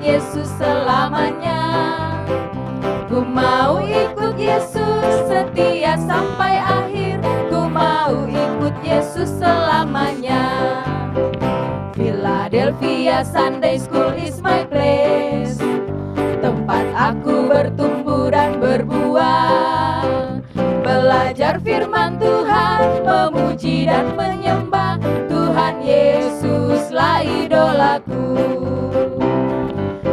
Yesus selamanya. Ku mau ikut Yesus setia sampai akhir. Ku mau ikut Yesus selamanya. Philadelphia Sunday School is my place, tempat aku bertumbuh dan berbuah. Belajar firman Tuhan, memuji dan menyembah Tuhan Yesuslah idolaku.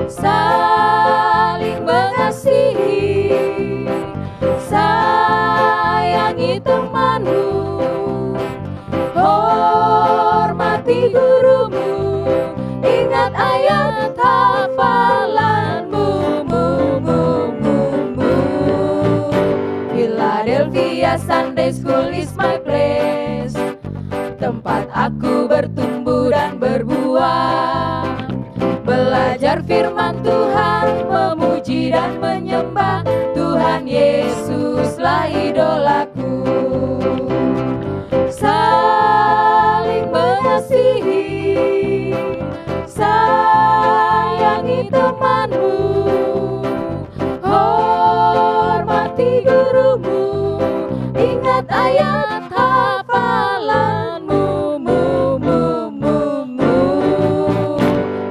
Saling mengasihi, sayangi temanmu, hormati gurumu, ingat ayat hafalanmu. Philadelphia Sunday School is my place, tempat aku bertumbuh dan berbuah. Belajar firman Tuhan, memuji dan menyembah Tuhan Yesuslah idolaku. Saling mengasihi, sayangi temanmu, hormati gurumu, ingat ayat hafalanmu.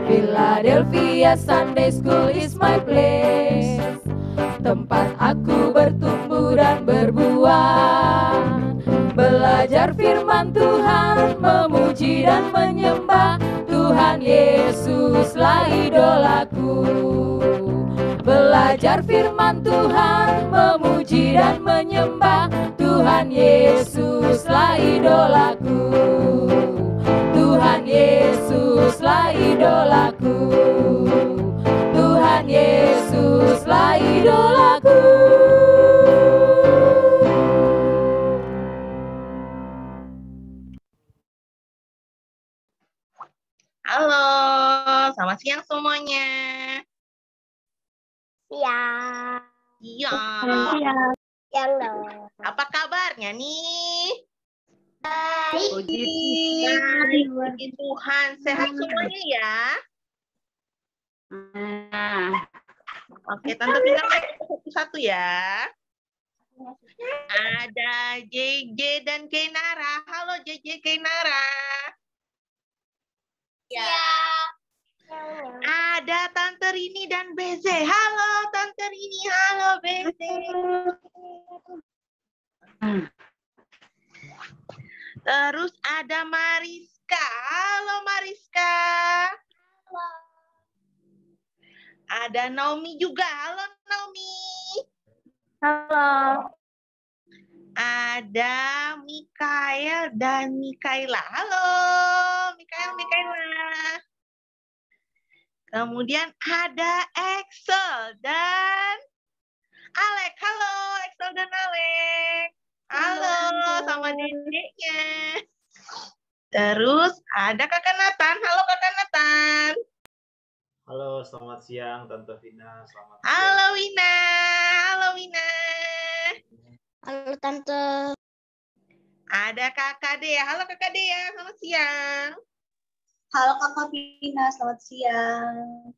Philadelphia Sunday School is my place, tempat aku bertumbuh dan berbuah. Belajar firman Tuhan, memuji dan menyembah Tuhan Yesuslah idolaku. Belajar firman Tuhan, memuji dan menyembah Tuhan Yesuslah idolaku. Tuhan Yesuslah idolaku. Tuhan Yesuslah idolaku. Halo, selamat siang semuanya. Siang. Iya. Siang dong. Apa kabarnya nih? Baik. Puji Tuhan, sehat semuanya ya. Oke, Tante Tina satu-satu ya. Ada JJ dan Kenara. Halo JJ, Kenara. Ya. Ada Tante Rini dan Beze. Halo Tante Rini, halo Beze. Terus ada Mariska. Halo Mariska. Halo. Ada Naomi juga. Halo Naomi. Halo. Ada Mikael dan Mikaela. Halo Mikael, Mikaela. Kemudian ada Excel dan Alek. Halo Excel dan Alek. Halo sama dedeknya. Terus ada Kakak Nathan. Halo Kakak Nathan. Halo, selamat siang Tante Vina. Selamat siang. Halo Wina. Halo Wina. Halo Tante. Ada Kakak Dea. Halo Kakak Dea. Selamat siang. Halo Kakak Vina, selamat siang.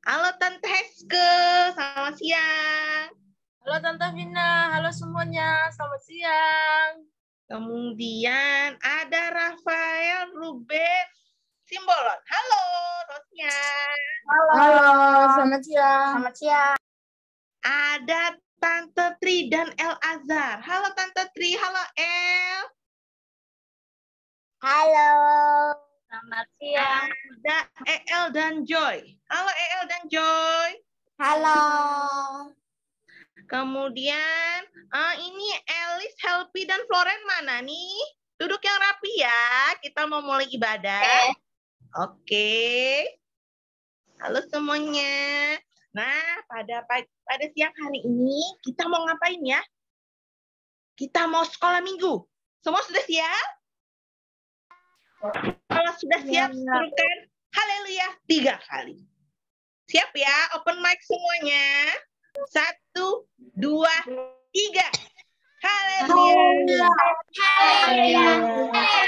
Halo Tante Heske. Selamat siang. Halo Tante Vina, halo semuanya, selamat siang. Kemudian ada Rafael Ruben Simbolon. Halo, selamat siang. Halo, selamat siang. Selamat siang. Ada Tante Tri dan El Azhar. Halo Tante Tri, halo El. Halo. Selamat siang. Ada EL dan Joy. Halo EL dan Joy. Halo. Kemudian ini Elis, Helpi, dan Floren mana nih? Duduk yang rapi ya. Kita mau mulai ibadah. Oke. Halo semuanya. Nah, pada siang hari ini kita mau ngapain ya? Kita mau sekolah minggu. Semua sudah siap? Kalau sudah siap, serukan haleluya 3 kali. Siap ya? Open mic semuanya. 1, 2, 3. Haleluya. Haleluya.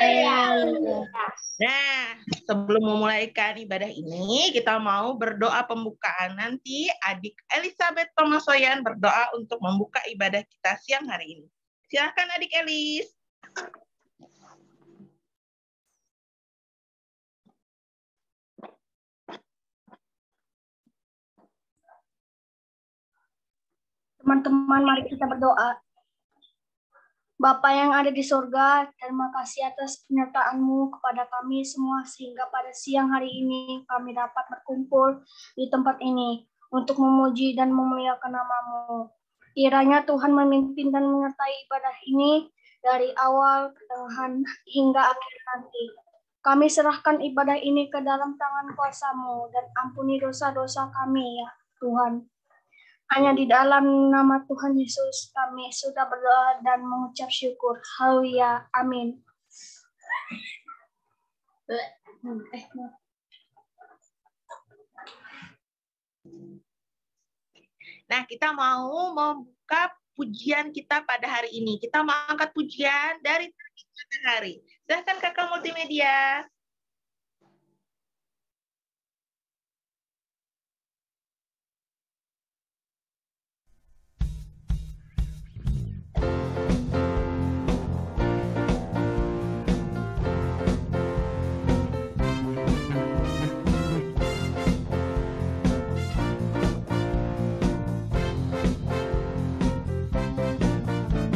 Nah, sebelum memulaikan ibadah ini, kita mau berdoa pembukaan. Nanti adik Elizabeth Tomasoyan berdoa untuk membuka ibadah kita siang hari ini. Silakan adik Elis. Teman-teman, mari kita berdoa. Bapa yang ada di surga, terima kasih atas penyertaan-Mu kepada kami semua sehingga pada siang hari ini kami dapat berkumpul di tempat ini untuk memuji dan memuliakan nama-Mu. Kiranya Tuhan memimpin dan menyertai ibadah ini dari awal, pertengahan, hingga akhir nanti. Kami serahkan ibadah ini ke dalam tangan kuasa-Mu dan ampuni dosa-dosa kami ya Tuhan. Hanya di dalam nama Tuhan Yesus kami sudah berdoa dan mengucap syukur. Haleluya. Amin. Nah, kita mau membuka pujian kita pada hari ini. Kita mau angkat pujian dari hari. Silahkan Kakak Multimedia.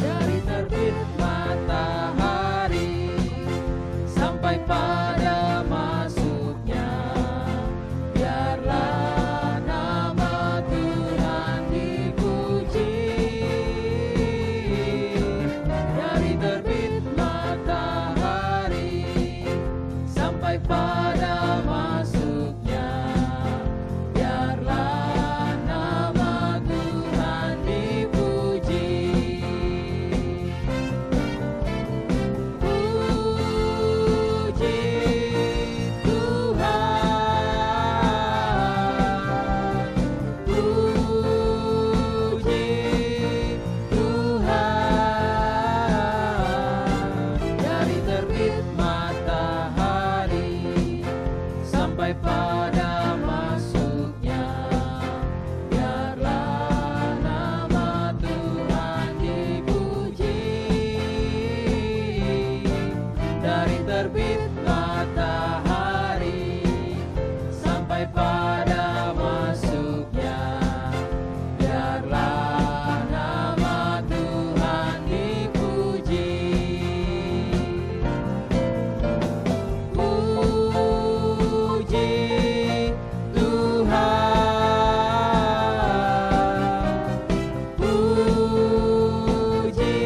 Dari terbit matahari sampai pada masuknya, biarlah nama Tuhan dipuji. Dari terbit matahari sampai pada masuknya, biarlah nama Tuhan dipuji. Dari terbit matahari sampai pada masuknya, biarlah nama Tuhan dipuji. Dari terbit matahari sampai pada masuknya, biarlah nama Tuhan dipuji. Puji Tuhan, puji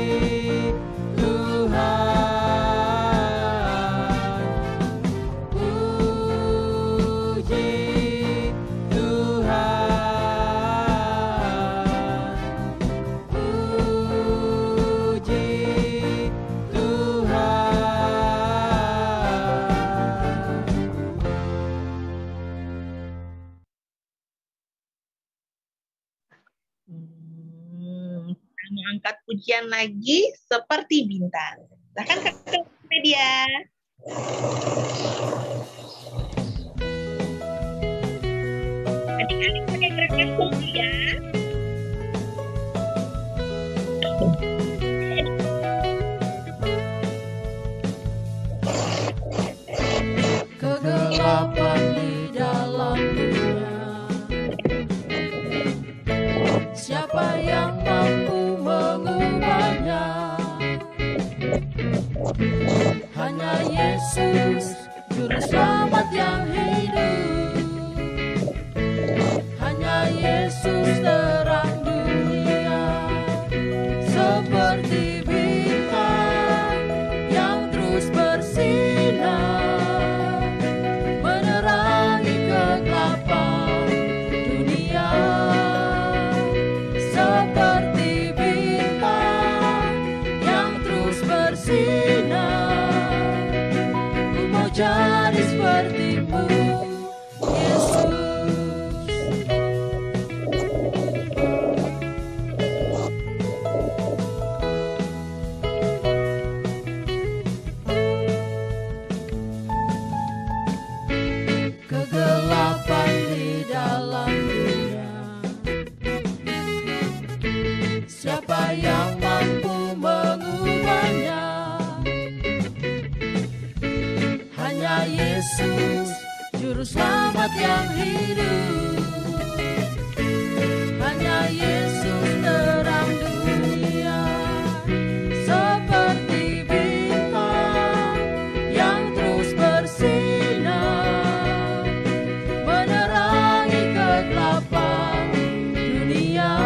Tuhan, puji Kita mau angkat pujian lagi seperti bintang. Silahkan Kakak Media. Adik-adik pakai gerakan kunci ya. Kegelapan di dalam dunia, siapa yang mampu mengubahnya? Hanya Yesus, Juru Selamat yang hidup. Hanya Yesus umat yang hidup. Hanya Yesus terang dunia, seperti bintang yang terus bersinar, menerangi kegelapan dunia.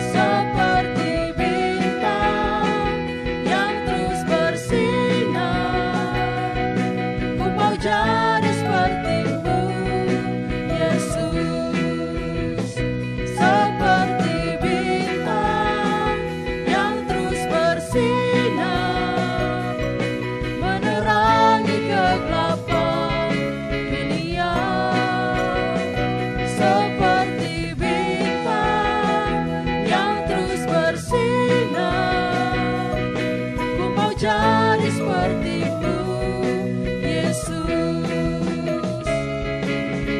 Seperti bintang yang terus bersinar, ku mau jadi seperti-Mu, Yesus. Seperti bintang yang terus bersinar, menerangi kegelapan dunia. Seperti bintang yang terus bersinar, ku mau jadi seperti-Mu, Yesus.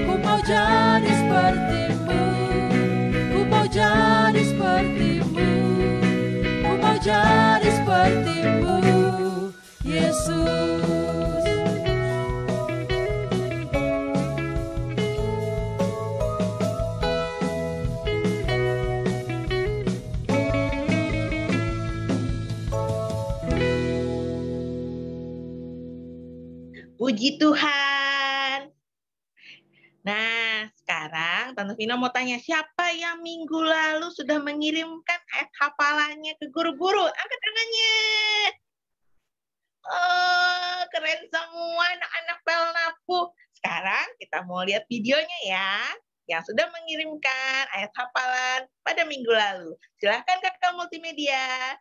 Ku mau jadi seperti-Mu, ku mau jadi seperti-Mu, ku mau jadi seperti-Mu, Yesus. Puji Tuhan. Nah, sekarang Tante Vina mau tanya, siapa yang minggu lalu sudah mengirimkan ayat hafalannya ke guru-guru? Angkat tangannya. Oh, keren semua anak-anak Pelnapu. Sekarang kita mau lihat videonya ya, yang sudah mengirimkan ayat hafalan pada minggu lalu. Silahkan kakak multimedia.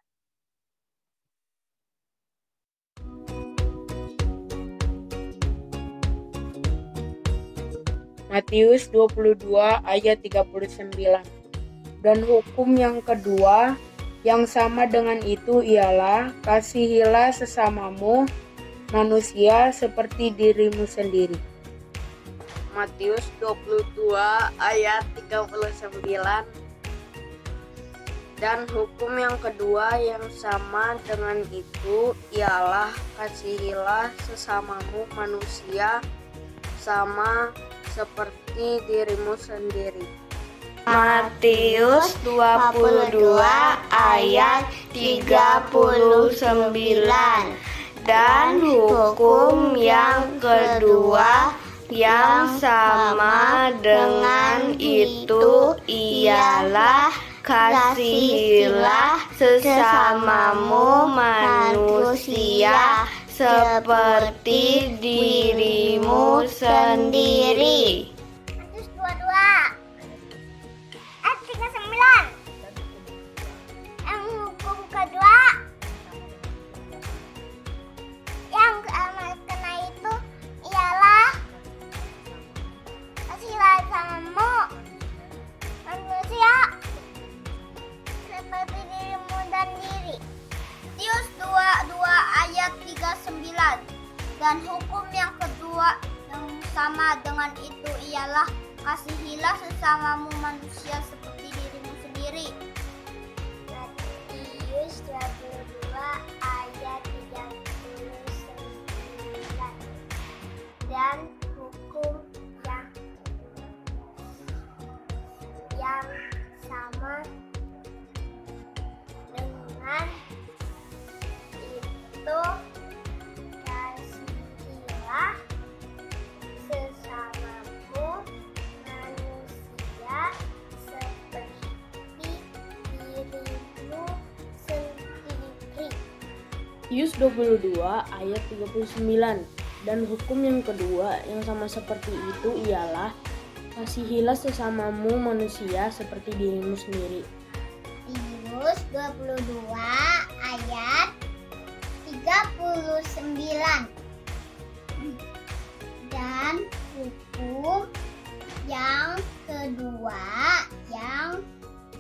Matius 22 ayat 39. Dan hukum yang kedua yang sama dengan itu ialah kasihilah sesamamu manusia seperti dirimu sendiri. Matius 22 ayat 39. Dan hukum yang kedua yang sama dengan itu ialah kasihilah sesamamu manusia sama seperti dirimu sendiri. Matius 22 ayat 39. Dan hukum yang kedua yang sama dengan itu ialah kasihilah sesamamu manusia seperti dirimu sendiri. Matius 22 ayat 39. Yang hukum kedua yang kena itu ialah kasihilah sesamamu manusia seperti dirimu sendiri. Matius 22 ayat 39. Dan hukum yang kedua yang sama dengan itu ialah kasihilah sesamamu manusia seperti dirimu sendiri. Matius 22 ayat 39. Dan hukum yang sama dengan itu kasihilah sesamamu manusia seperti dirimu sendiri. Matius 22 ayat 39. Dan hukum yang kedua yang sama seperti itu ialah kasihilah sesamamu manusia seperti dirimu sendiri. Matius 22 ayat 39. Dan hukum yang kedua yang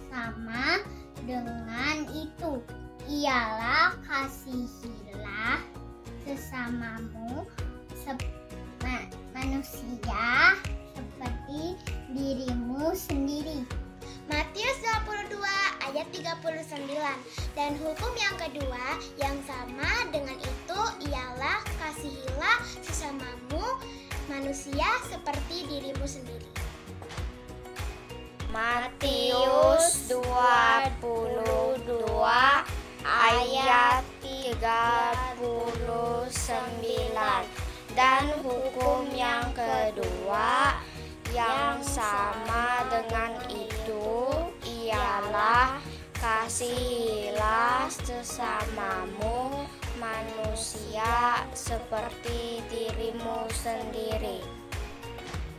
sama dengan itu ialah kasihilah sesamamu manusia seperti dirimu sendiri. Matius 22 ayat 39. Dan hukum yang kedua yang sama dengan itu ialah kasihilah sesamamu manusia seperti dirimu sendiri. Matius 22 ayat 39. Dan hukum yang kedua yang sama dengan itu ialah kasihilah sesamamu manusia seperti dirimu sendiri.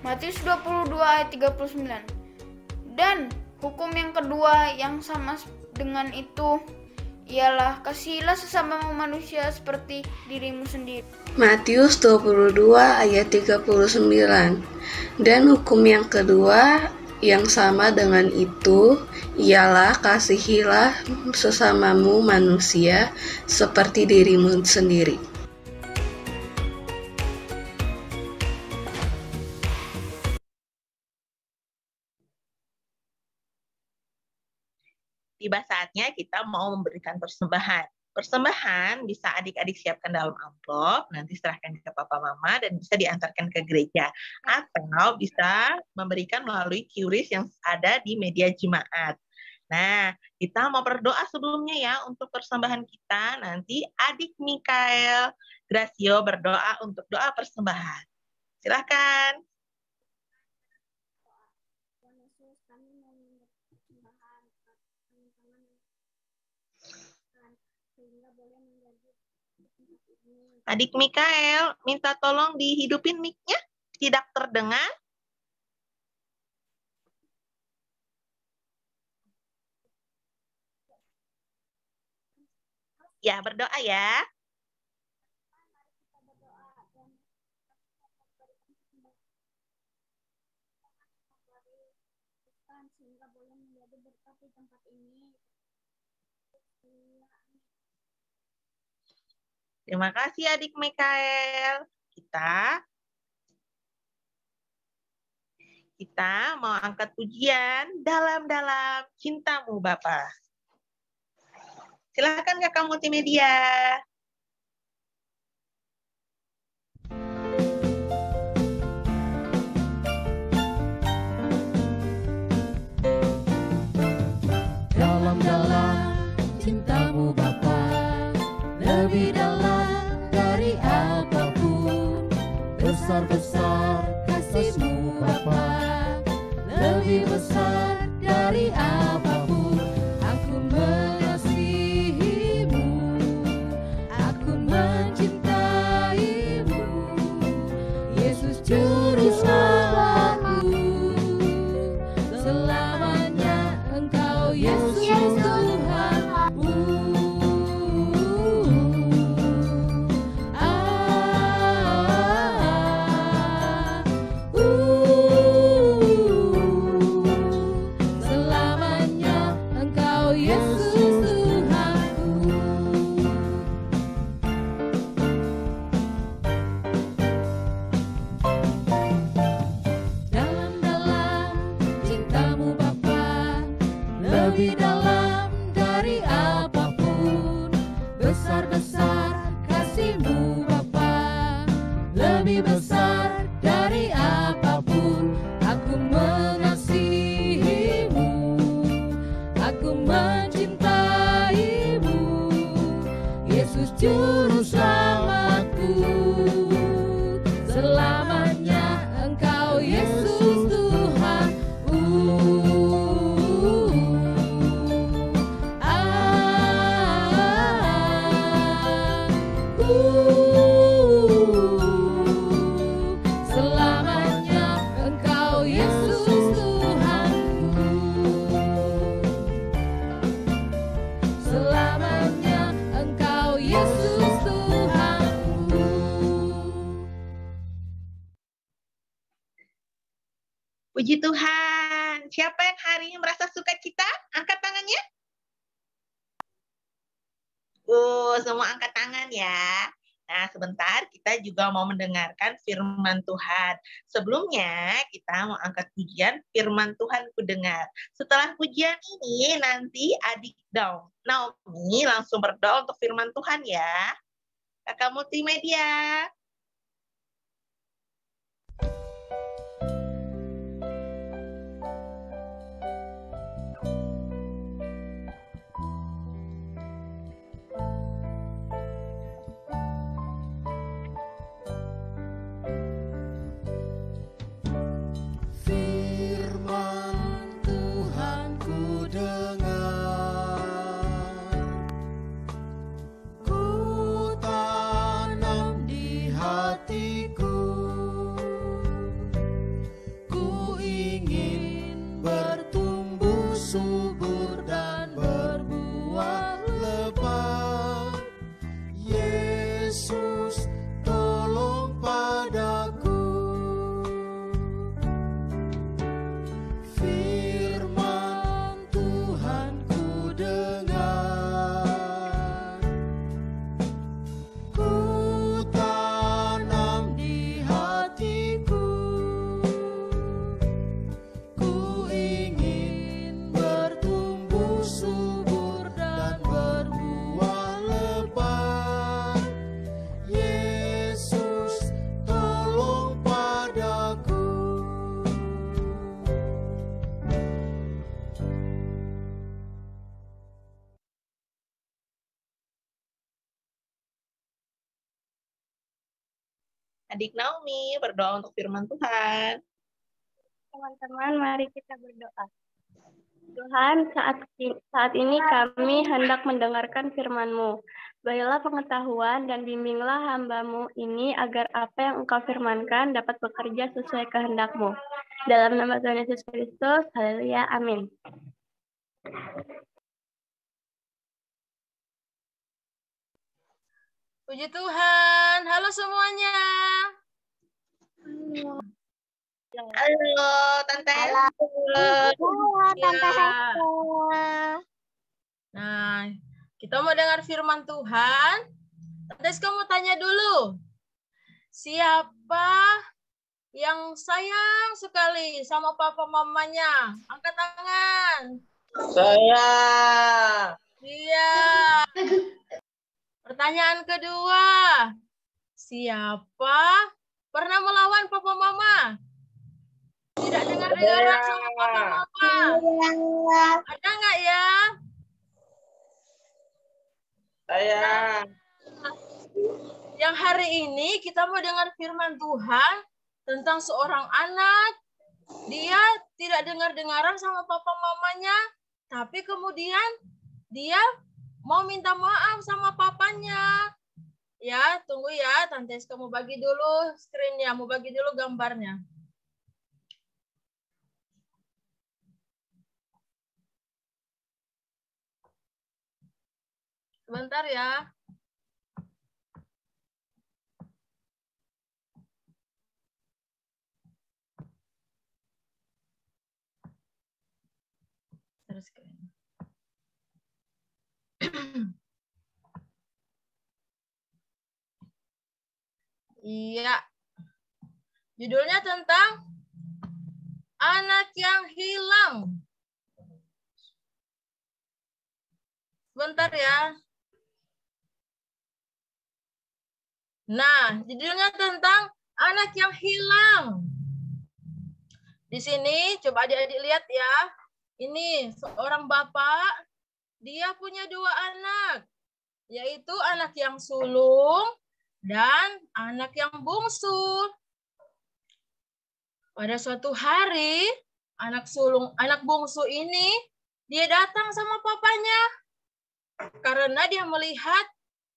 Matius 22 ayat 39. Dan hukum yang kedua yang sama dengan itu ialah kasihilah sesamamu manusia seperti dirimu sendiri. Matius 22 ayat 39. Dan hukum yang kedua yang sama dengan itu ialah kasihilah sesamamu manusia seperti dirimu sendiri. Tiba saatnya kita mau memberikan persembahan. Persembahan bisa adik-adik siapkan dalam amplop, nanti serahkan ke papa mama dan bisa diantarkan ke gereja. Atau bisa memberikan melalui QRIS yang ada di media jemaat. Nah, kita mau berdoa sebelumnya ya untuk persembahan kita. Nanti adik Mikael Gracio berdoa untuk doa persembahan. Silakan. Adik Mikael, minta tolong dihidupin mic-nya, tidak terdengar. Ya, berdoa ya. Sehingga boleh menjadi berkat di tempat ini. Terima kasih adik Mikael. Kita mau angkat pujian dalam-dalam cintamu Bapa. Silakan kakak multimedia. Dalam-dalam cintamu Bapa, lebih dalam dari apapun, besar-besar kasih-Mu Bapa, lebih besar dari apapun. Aku mengasihi-Mu, aku mencintai-Mu, Yesus Juru Selamatku. Selamanya Engkau Yesus Tuhanku. Selamanya Engkau Yesus Tuhanku. Dalam-dalam cintamu Bapa, lebih dalam dari apapun, besar-besar kasih-Mu Bapa, lebih besar dari apapun. Aku mengasihi-Mu, aku mencintai-Mu, Yesus Juru Selamatku. Selamanya Engkau Yesus Tuhanku. Selamanya Engkau Yesus Tuhanku. Selamanya Engkau Yesus Tuhanku. Puji Tuhan. Siapa yang hari ini merasa sukacita? Angkat tangannya. Semua angkat tangan ya. Nah, sebentar kita juga mau mendengarkan firman Tuhan. Sebelumnya kita mau angkat pujian firman Tuhan ku dengar. Setelah pujian ini nanti adik Naomi langsung berdoa untuk firman Tuhan ya. Kakak multimedia. subur dan berbuah lebat. Yesus, tolong padaku. Firman Tuhan ku dengar, ku tanam di hatiku. Ku ingin bertumbuh subur dan berbuah lebat. Yesus, tolong padaku. Adik Naomi berdoa untuk firman Tuhan. Teman-teman, mari kita berdoa. Tuhan, saat ini kami hendak mendengarkan firman-Mu. Berilah pengetahuan dan bimbinglah hamba-Mu ini agar apa yang Engkau firmankan dapat bekerja sesuai kehendak-Mu. Dalam nama Tuhan Yesus Kristus, haleluya, amin. Puji Tuhan. Halo semuanya. Halo, Tante. Halo, Tante Ya. Hesta. Nah, kita mau dengar firman Tuhan. Tante kamu tanya dulu. Siapa yang sayang sekali sama papa mamanya? Angkat tangan. Saya. Iya. Pertanyaan kedua. Siapa pernah melawan papa mama? Tidak dengar-dengaran sama papa mama. Ada nggak ya? Saya. Yang hari ini kita mau dengar firman Tuhan tentang seorang anak. Dia tidak dengar-dengaran sama papa mamanya, tapi kemudian dia mau minta maaf sama papanya. Ya, tunggu ya, Tante kamu bagi dulu screen-nya, mau bagi dulu gambarnya. Sebentar ya. Terus screen. Iya. Judulnya tentang anak yang hilang. Sebentar ya. Nah, judulnya tentang anak yang hilang. Di sini coba adik-adik lihat ya. Ini seorang bapak, dia punya 2 anak, yaitu anak yang sulung dan anak yang bungsu. Pada suatu hari, anak bungsu ini dia datang sama papanya karena dia melihat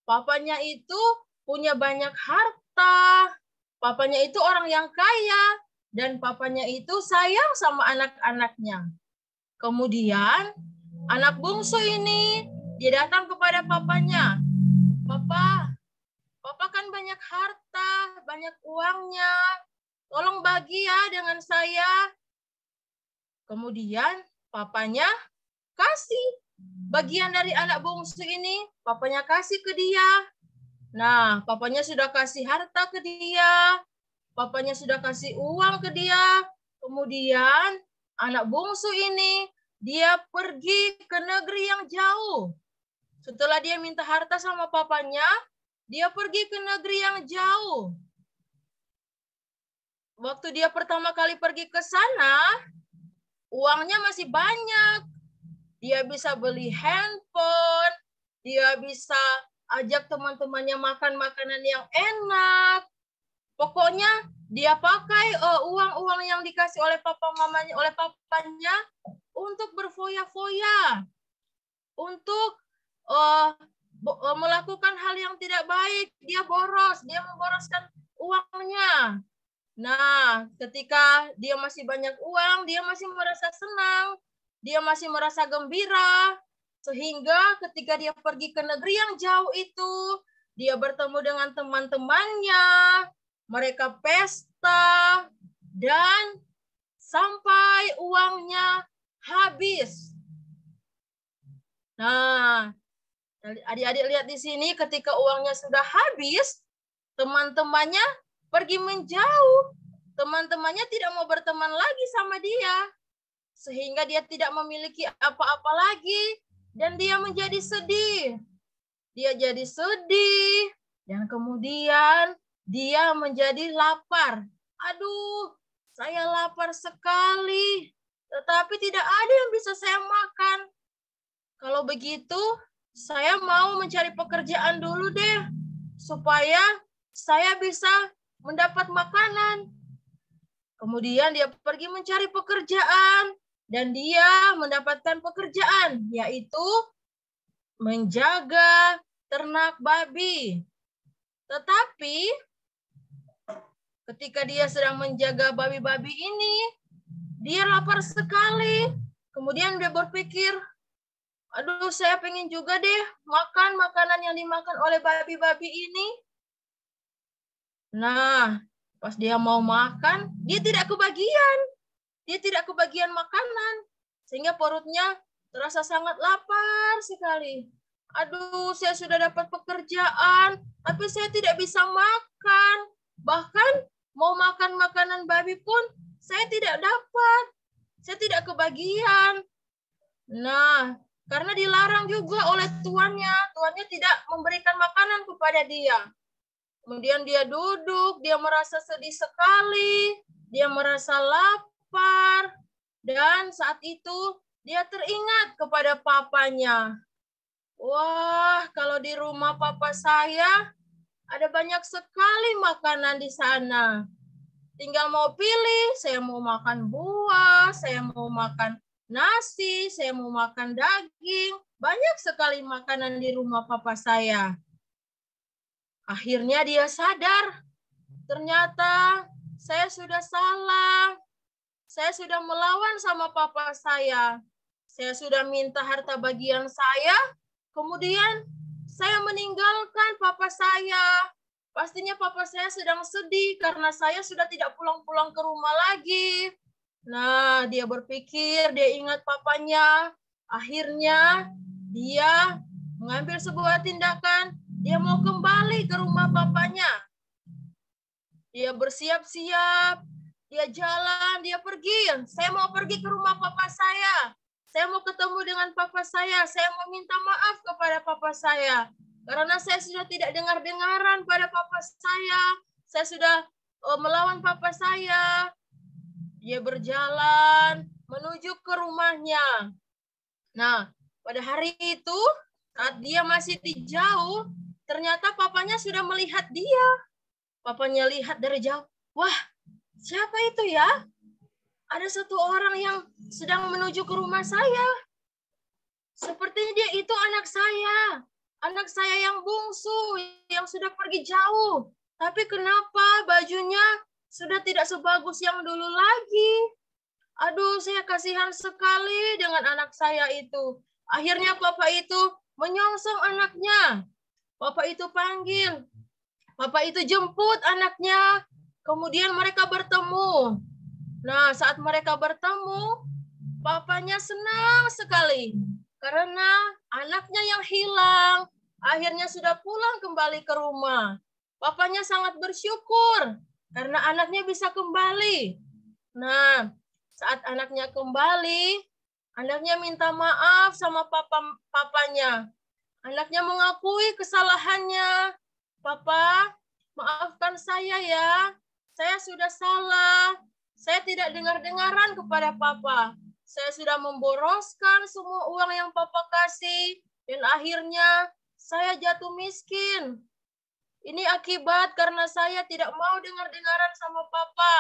papanya itu punya banyak harta, papanya itu orang yang kaya, dan papanya itu sayang sama anak-anaknya. Kemudian anak bungsu ini dia datang kepada papanya, Papa kan banyak harta, banyak uangnya, tolong bagi ya dengan saya. Kemudian papanya kasih bagian dari anak bungsu ini, papanya kasih ke dia. Nah, papanya sudah kasih harta ke dia, papanya sudah kasih uang ke dia. Kemudian anak bungsu ini dia pergi ke negeri yang jauh. Setelah dia minta harta sama papanya, dia pergi ke negeri yang jauh. Waktu dia pertama kali pergi ke sana, uangnya masih banyak. Dia bisa beli handphone, dia bisa ajak teman-temannya makan makanan yang enak. Pokoknya dia pakai uang-uang yang dikasih oleh papanya untuk berfoya-foya, untuk melakukan hal yang tidak baik. Dia memboroskan uangnya. Nah, ketika dia masih banyak uang, dia masih merasa senang. dia masih merasa gembira. Sehingga ketika dia pergi ke negeri yang jauh itu, dia bertemu dengan teman-temannya, mereka pesta, dan sampai uangnya habis. Nah, adik-adik lihat di sini ketika uangnya sudah habis, teman-temannya pergi menjauh. Teman-temannya tidak mau berteman lagi sama dia. Sehingga dia tidak memiliki apa-apa lagi. Dan dia menjadi sedih. Dia jadi sedih. Dan kemudian dia menjadi lapar. Aduh, saya lapar sekali. Tetapi tidak ada yang bisa saya makan. Kalau begitu, saya mau mencari pekerjaan dulu deh. Supaya saya bisa mendapat makanan. Kemudian dia pergi mencari pekerjaan. Dan dia mendapatkan pekerjaan, yaitu menjaga ternak babi. Tetapi ketika dia sedang menjaga babi-babi ini, dia lapar sekali. Kemudian dia berpikir, aduh saya pengen juga deh makan makanan yang dimakan oleh babi-babi ini. Nah, pas dia mau makan, dia tidak kebagian. Dia tidak kebagian makanan. Sehingga perutnya terasa sangat lapar sekali. Aduh, saya sudah dapat pekerjaan, tapi saya tidak bisa makan. Bahkan mau makan makanan babi pun saya tidak dapat. Saya tidak kebagian. Nah, karena dilarang juga oleh tuannya. Tuannya tidak memberikan makanan kepada dia. Kemudian dia duduk, dia merasa sedih sekali. Dia merasa lapar. Dan saat itu dia teringat kepada papanya. Wah, kalau di rumah papa saya ada banyak sekali makanan di sana. Tinggal mau pilih, saya mau makan buah, saya mau makan nasi, saya mau makan daging. Banyak sekali makanan di rumah papa saya. Akhirnya dia sadar, ternyata saya sudah salah. Saya sudah melawan sama papa saya. Saya sudah minta harta bagian saya. Kemudian saya meninggalkan papa saya. Pastinya papa saya sedang sedih karena saya sudah tidak pulang-pulang ke rumah lagi. Nah, dia berpikir, dia ingat papanya. Akhirnya dia mengambil sebuah tindakan. Dia mau kembali ke rumah papanya. Dia bersiap-siap. Dia jalan, dia pergi. Saya mau pergi ke rumah papa saya. Saya mau ketemu dengan papa saya. Saya mau minta maaf kepada papa saya. Karena saya sudah tidak dengar-dengaran pada papa saya. Saya sudah melawan papa saya. Dia berjalan menuju ke rumahnya. Nah, pada hari itu, saat dia masih di jauh, ternyata papanya sudah melihat dia. Papanya lihat dari jauh. Wah, siapa itu ya? Ada satu orang yang sedang menuju ke rumah saya. Sepertinya dia itu anak saya. Anak saya yang bungsu, yang sudah pergi jauh. Tapi kenapa bajunya sudah tidak sebagus yang dulu lagi? Aduh, saya kasihan sekali dengan anak saya itu. Akhirnya papa itu menyongsong anaknya. Papa itu panggil. Papa itu jemput anaknya. Kemudian mereka bertemu. Nah, saat mereka bertemu, papanya senang sekali. Karena anaknya yang hilang, akhirnya sudah pulang kembali ke rumah. Papanya sangat bersyukur, karena anaknya bisa kembali. Nah, saat anaknya kembali, anaknya minta maaf sama papanya. Anaknya mengakui kesalahannya. Papa, maafkan saya ya. Saya sudah salah. Saya tidak dengar-dengaran kepada papa. Saya sudah memboroskan semua uang yang papa kasih. Dan akhirnya saya jatuh miskin. Ini akibat karena saya tidak mau dengar-dengaran sama papa.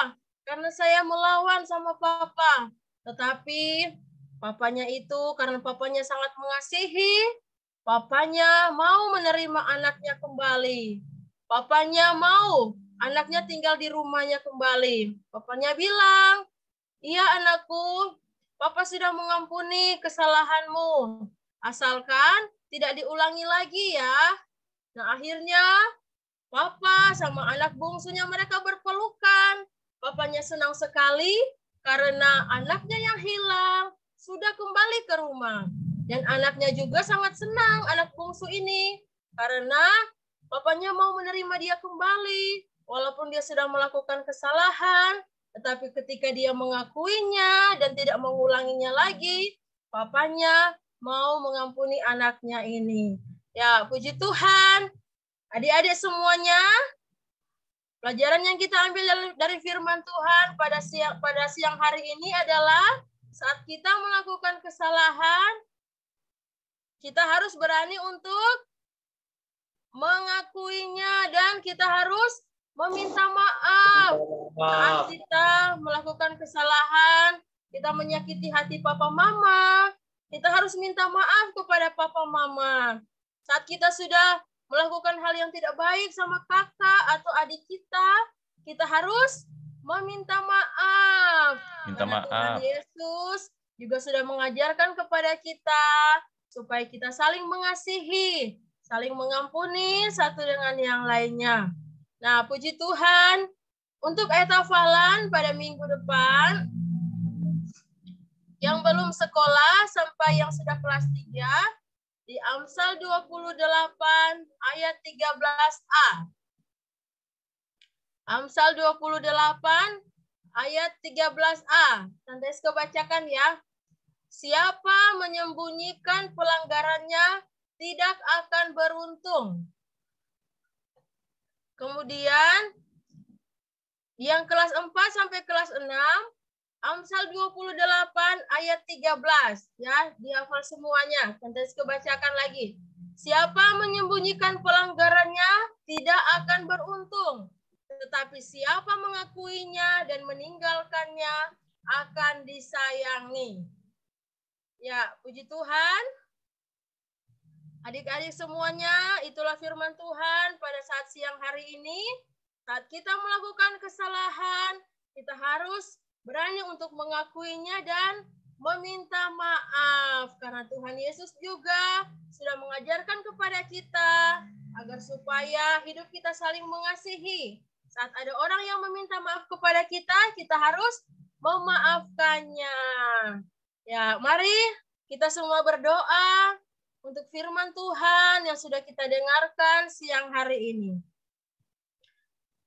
Karena saya melawan sama papa. Tetapi papanya itu karena papanya sangat mengasihi. Papanya mau menerima anaknya kembali. Papanya mau anaknya tinggal di rumahnya kembali. Papanya bilang, iya anakku, Papa sudah mengampuni kesalahanmu. Asalkan tidak diulangi lagi ya. Nah, akhirnya Papa sama anak bungsunya mereka berpelukan. Papanya senang sekali karena anaknya yang hilang sudah kembali ke rumah. Dan anaknya juga sangat senang, anak bungsu ini. Karena papanya mau menerima dia kembali. Walaupun dia sudah melakukan kesalahan, tetapi ketika dia mengakuinya dan tidak mengulanginya lagi, papanya mau mengampuni anaknya ini. Ya, puji Tuhan. Adik-adik semuanya, pelajaran yang kita ambil dari firman Tuhan pada siang hari ini adalah saat kita melakukan kesalahan, kita harus berani untuk mengakuinya dan kita harus meminta maaf. Saat kita melakukan kesalahan, kita menyakiti hati papa mama, kita harus minta maaf kepada papa mama. Saat kita sudah melakukan hal yang tidak baik sama kakak atau adik kita, kita harus meminta maaf. Minta maaf. Tuhan Yesus juga sudah mengajarkan kepada kita supaya kita saling mengasihi, saling mengampuni satu dengan yang lainnya. Nah, puji Tuhan, untuk ayat hafalan pada minggu depan, yang belum sekolah sampai yang sudah kelas 3, di Amsal 28 ayat 13a. Amsal 28 ayat 13a. Nanti kebacakan ya. Siapa menyembunyikan pelanggarannya tidak akan beruntung. Kemudian yang kelas 4 sampai kelas 6, Amsal 28 ayat 13 ya, dihafal semuanya. Nanti kebacakan lagi. Siapa menyembunyikan pelanggarannya tidak akan beruntung, tetapi siapa mengakuinya dan meninggalkannya akan disayangi. Ya, puji Tuhan. Adik-adik semuanya, itulah firman Tuhan pada saat siang hari ini. Saat kita melakukan kesalahan, kita harus berani untuk mengakuinya dan meminta maaf. Karena Tuhan Yesus juga sudah mengajarkan kepada kita agar supaya hidup kita saling mengasihi. Saat ada orang yang meminta maaf kepada kita, kita harus memaafkannya. Ya, mari kita semua berdoa untuk firman Tuhan yang sudah kita dengarkan siang hari ini.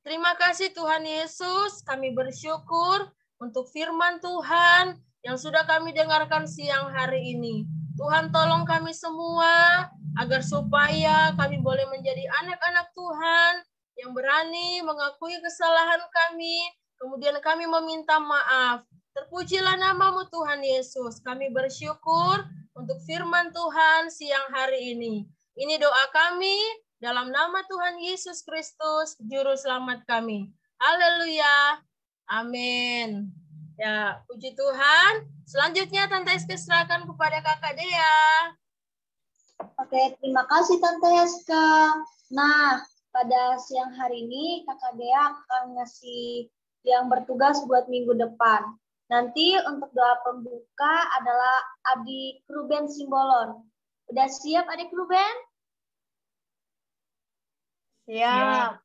Terima kasih Tuhan Yesus, kami bersyukur untuk firman Tuhan yang sudah kami dengarkan siang hari ini. Tuhan tolong kami semua agar supaya kami boleh menjadi anak-anak Tuhan yang berani mengakui kesalahan kami, kemudian kami meminta maaf. Terpujilah namamu Tuhan Yesus. Kami bersyukur untuk firman Tuhan siang hari ini. Ini doa kami dalam nama Tuhan Yesus Kristus, Juru Selamat kami. Haleluya. Amin. Ya, puji Tuhan. Selanjutnya Tante Eska serahkan kepada Kakak Dea. Oke, terima kasih Tante Eska. Nah, pada siang hari ini Kakak Dea akan ngasih yang bertugas buat minggu depan. Nanti untuk doa pembuka adalah adik Ruben Simbolon. Udah siap adik Ruben? Siap.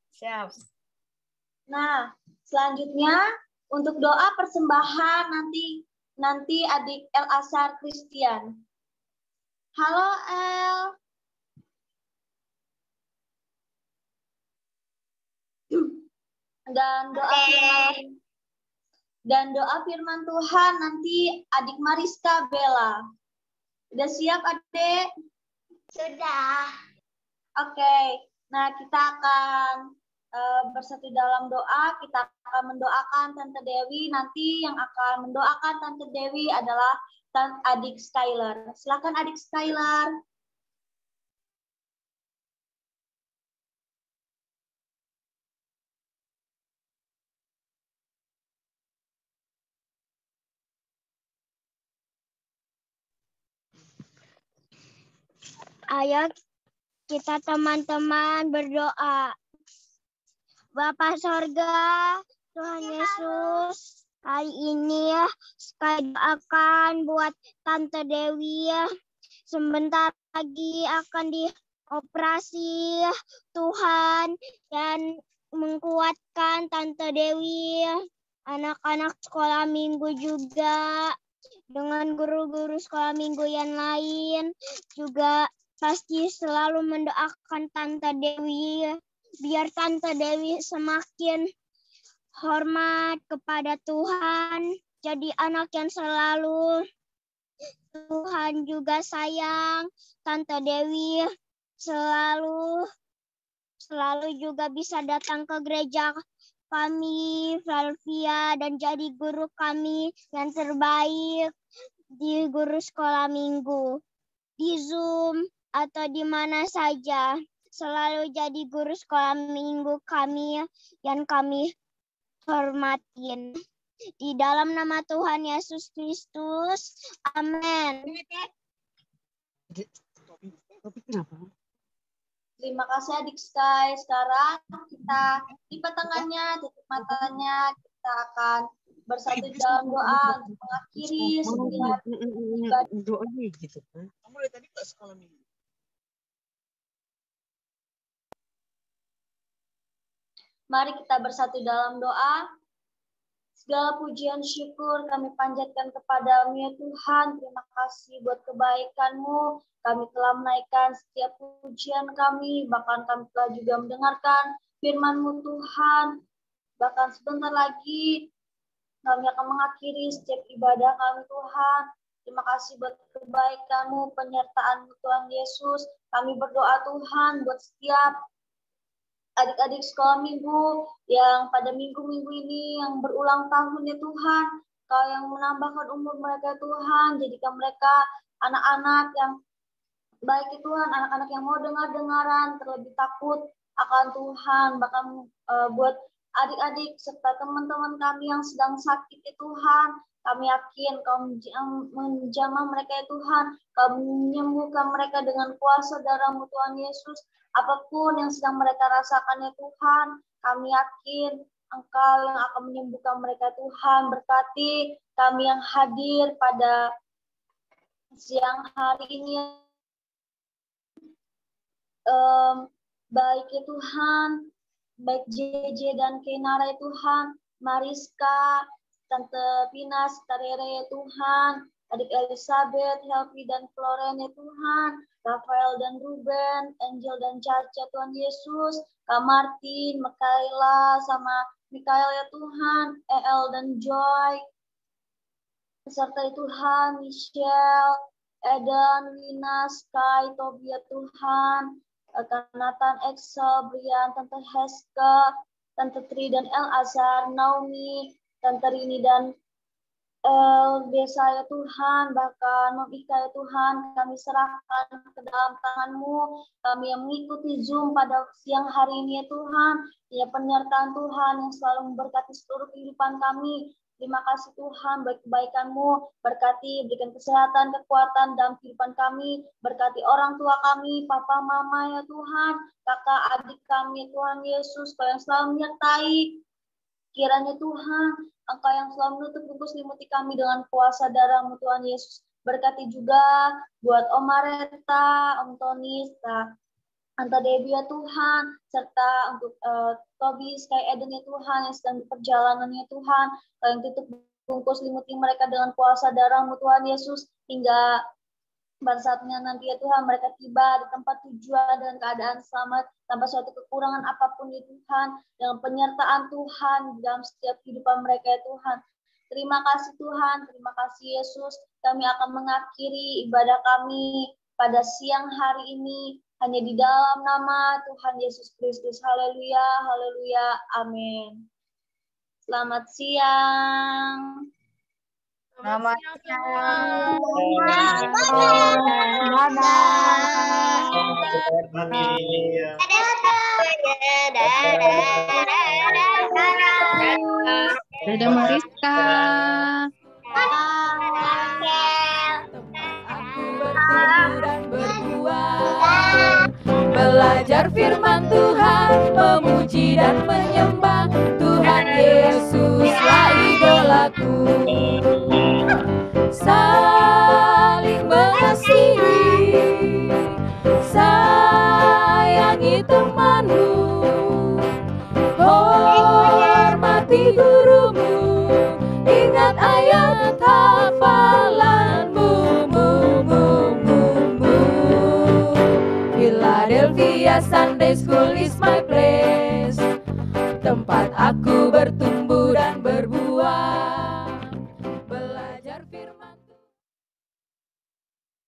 Nah, selanjutnya untuk doa persembahan nanti adik El Asar Christian. Halo El. Dan doa firman Tuhan nanti adik Mariska Bella. Udah siap adik? Sudah. Oke. Nah, kita akan bersatu dalam doa. Kita akan mendoakan Tante Dewi. Nanti yang akan mendoakan Tante Dewi adalah adik Skylar. Silakan adik Skylar. Ayo kita teman-teman berdoa. Bapa sorga, Tuhan Yesus, Hari ini ya, sekali akan buat Tante Dewi ya. Sebentar lagi akan dioperasi ya, Tuhan, dan menguatkan Tante Dewi ya. Anak-anak sekolah minggu juga, dengan guru-guru sekolah minggu yang lain juga pasti selalu mendoakan Tante Dewi ya. Biar Tante Dewi semakin hormat kepada Tuhan, jadi anak yang selalu Tuhan juga sayang. Tante Dewi selalu juga bisa datang ke gereja kami, Flavia, dan jadi guru kami yang terbaik di guru sekolah minggu, di Zoom atau di mana saja. Selalu jadi guru sekolah minggu kami yang kami hormatin. Di dalam nama Tuhan Yesus Kristus. Amin. Terima kasih adik Sky. Sekarang kita lipat tangannya, tutup matanya. Kita akan bersatu dalam doa untuk mengakhiri setiap ibadah. Gitu kan. Kamu dari tadi nggak sekolah minggu. Mari kita bersatu dalam doa. Segala pujian syukur kami panjatkan kepadamu ya Tuhan. Terima kasih buat kebaikan-Mu. Kami telah menaikkan setiap pujian kami. Bahkan kami telah juga mendengarkan firman-Mu Tuhan. Bahkan sebentar lagi kami akan mengakhiri setiap ibadah kami Tuhan. Terima kasih buat kebaikan-Mu, penyertaan-Mu Tuhan Yesus. Kami berdoa Tuhan buat setiap adik-adik sekolah minggu yang pada minggu-minggu ini yang berulang tahun ya Tuhan. Kau yang menambahkan umur mereka Tuhan. Jadikan mereka anak-anak yang baik ya Tuhan. Anak-anak yang mau dengar-dengaran, terlebih takut akan Tuhan. Bahkan buat adik-adik serta teman-teman kami yang sedang sakit ya Tuhan. Kami yakin Kau menjamah mereka ya Tuhan. Kau menyembuhkan mereka dengan kuasa darah-Mu Tuhan Yesus. Apapun yang sedang mereka rasakan ya Tuhan, kami yakin Engkau yang akan menyembuhkan mereka Tuhan. Berkati kami yang hadir pada siang hari ini. Baik ya Tuhan, baik JJ dan Kenara ya Tuhan, Mariska, Tante Pina, Tarere ya Tuhan, adik Elizabeth, Helvi dan Floren ya Tuhan, Rafael dan Ruben, Angel dan Caca Tuhan Yesus, Kak Martin, Mikaela sama Mikael ya Tuhan, El dan Joy, serta Tuhan, Michelle, Eden, Lina, Sky, Tobi ya Tuhan, Nathan, Excel, Brian, Tante Heska, Tante Tri dan El Azhar, Naomi, Tante Rini dan Desa ya Tuhan, bahkan Mom Ika ya Tuhan, kami serahkan ke dalam tangan-Mu. Kami yang mengikuti Zoom pada siang hari ini ya Tuhan, ya penyertaan Tuhan yang selalu memberkati seluruh kehidupan kami. Terima kasih Tuhan, baik kebaikan-Mu, berkati, berikan kesehatan, kekuatan dalam kehidupan kami, berkati orang tua kami, papa, mama ya Tuhan, kakak, adik kami ya Tuhan Yesus, Kau yang selalu menyertai. Kiranya Tuhan, Engkau yang selalu menutup bungkus limuti kami dengan kuasa darah-Mu Tuhan Yesus. Berkati juga buat Om Mareta, Om Tony, Tante Debbie ya Tuhan, serta untuk Tobi, Sky Eden ya Tuhan, yang sedang di perjalanan ya Tuhan. Kau yang tutup bungkus limuti mereka dengan kuasa darah-Mu Tuhan Yesus, hingga pada saatnya nanti ya Tuhan mereka tiba di tempat tujuan dengan keadaan selamat tanpa suatu kekurangan apapun ya Tuhan, dengan penyertaan Tuhan dalam setiap kehidupan mereka ya Tuhan. Terima kasih Tuhan, terima kasih Yesus. Kami akan mengakhiri ibadah kami pada siang hari ini hanya di dalam nama Tuhan Yesus Kristus. Haleluya, haleluya, amin. Selamat siang. Selamat siang. Dadah Mariska. Aku bertumbuh dan berbuah, belajar firman Tuhan, memuji dan menyembah Tuhan Yesuslah idola. aku. Saling mengasihi, sayangi temanmu, hormati gurumu, ingat ayat hafalanmu. Philadelphia Sunday School is my place, tempat aku bertumbuh.